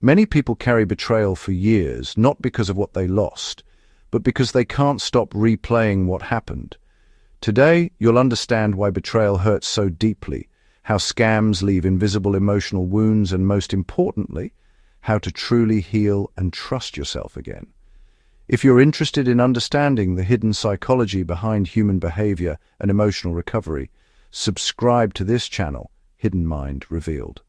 Many people carry betrayal for years, not because of what they lost, but because they can't stop replaying what happened. Today, you'll understand why betrayal hurts so deeply, how scams leave invisible emotional wounds, and most importantly, how to truly heal and trust yourself again. If you're interested in understanding the hidden psychology behind human behavior and emotional recovery, subscribe to this channel, Hidden Mind Revealed.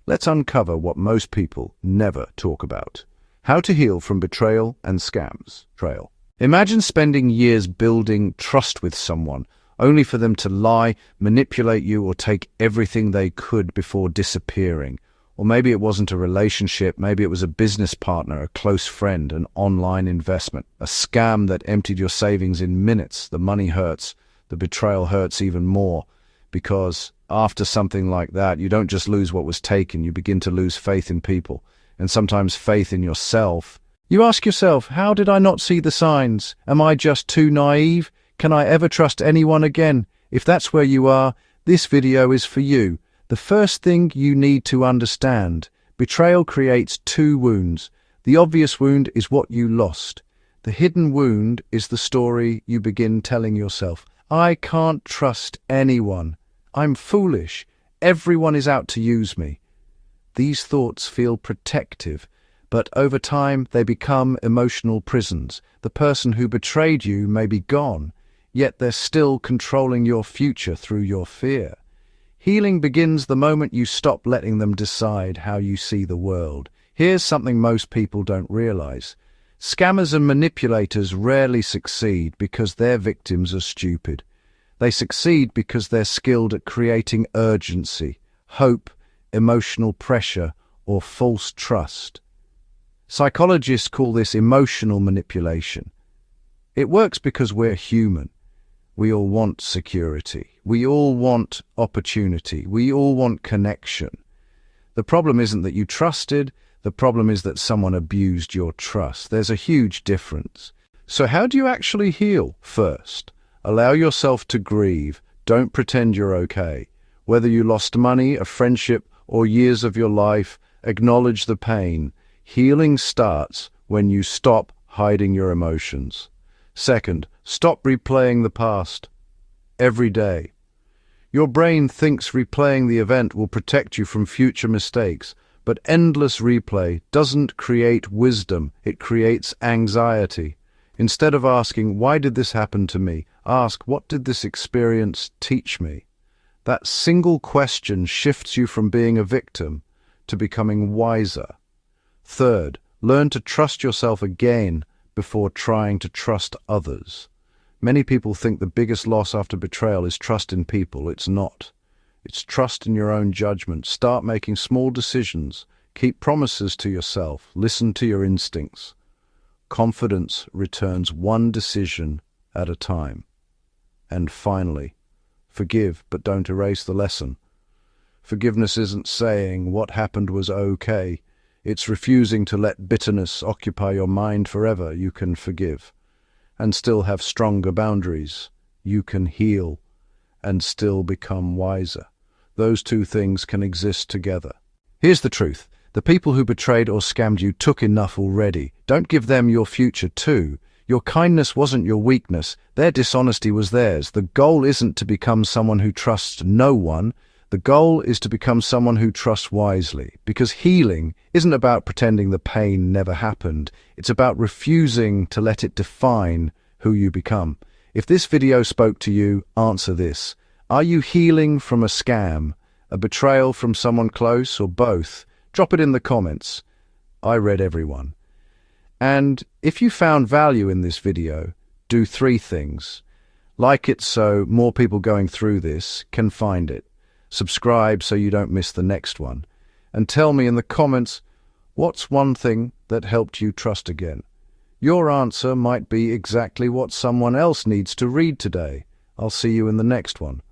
Let's uncover what most people never talk about: how to heal from betrayal and scams. Imagine spending years building trust with someone, only for them to lie, manipulate you, or take everything they could before disappearing. Or maybe it wasn't a relationship, maybe it was a business partner, a close friend, an online investment, a scam that emptied your savings in minutes. The money hurts, the betrayal hurts even more, because after something like that, you don't just lose what was taken, you begin to lose faith in people, and sometimes faith in yourself. You ask yourself, how did I not see the signs? Am I just too naive? Can I ever trust anyone again? If that's where you are, this video is for you. The first thing you need to understand: betrayal creates two wounds. The obvious wound is what you lost. The hidden wound is the story you begin telling yourself. I can't trust anyone. I'm foolish. Everyone is out to use me. These thoughts feel protective, but over time they become emotional prisons. The person who betrayed you may be gone, yet they're still controlling your future through your fear. Healing begins the moment you stop letting them decide how you see the world. Here's something most people don't realize. Scammers and manipulators rarely succeed because their victims are stupid. They succeed because they're skilled at creating urgency, hope, emotional pressure, or false trust. Psychologists call this emotional manipulation. It works because we're human. We all want security. We all want opportunity. We all want connection. The problem isn't that you trusted. The problem is that someone abused your trust. There's a huge difference. So how do you actually heal? First, allow yourself to grieve. Don't pretend you're okay. Whether you lost money, a friendship, or years of your life, acknowledge the pain. Healing starts when you stop hiding your emotions. Second, stop replaying the past every day. Your brain thinks replaying the event will protect you from future mistakes, but endless replay doesn't create wisdom, it creates anxiety. Instead of asking, why did this happen to me? Ask, what did this experience teach me? That single question shifts you from being a victim to becoming wiser. Third, learn to trust yourself again before trying to trust others. Many people think the biggest loss after betrayal is trust in people. It's not. It's trust in your own judgment. Start making small decisions. Keep promises to yourself. Listen to your instincts. Confidence returns one decision at a time. And finally, forgive, but don't erase the lesson. Forgiveness isn't saying what happened was okay. It's refusing to let bitterness occupy your mind forever. You can forgive and still have stronger boundaries. You can heal and still become wiser. Those two things can exist together. Here's the truth. The people who betrayed or scammed you took enough already. Don't give them your future too. Your kindness wasn't your weakness. Their dishonesty was theirs. The goal isn't to become someone who trusts no one. The goal is to become someone who trusts wisely. Because healing isn't about pretending the pain never happened. It's about refusing to let it define who you become. If this video spoke to you, answer this. Are you healing from a scam, a betrayal from someone close, or both? Drop it in the comments. I read everyone. And if you found value in this video, do 3 things. Like it so more people going through this can find it. Subscribe so you don't miss the next one. And tell me in the comments, what's one thing that helped you trust again? Your answer might be exactly what someone else needs to read today. I'll see you in the next one.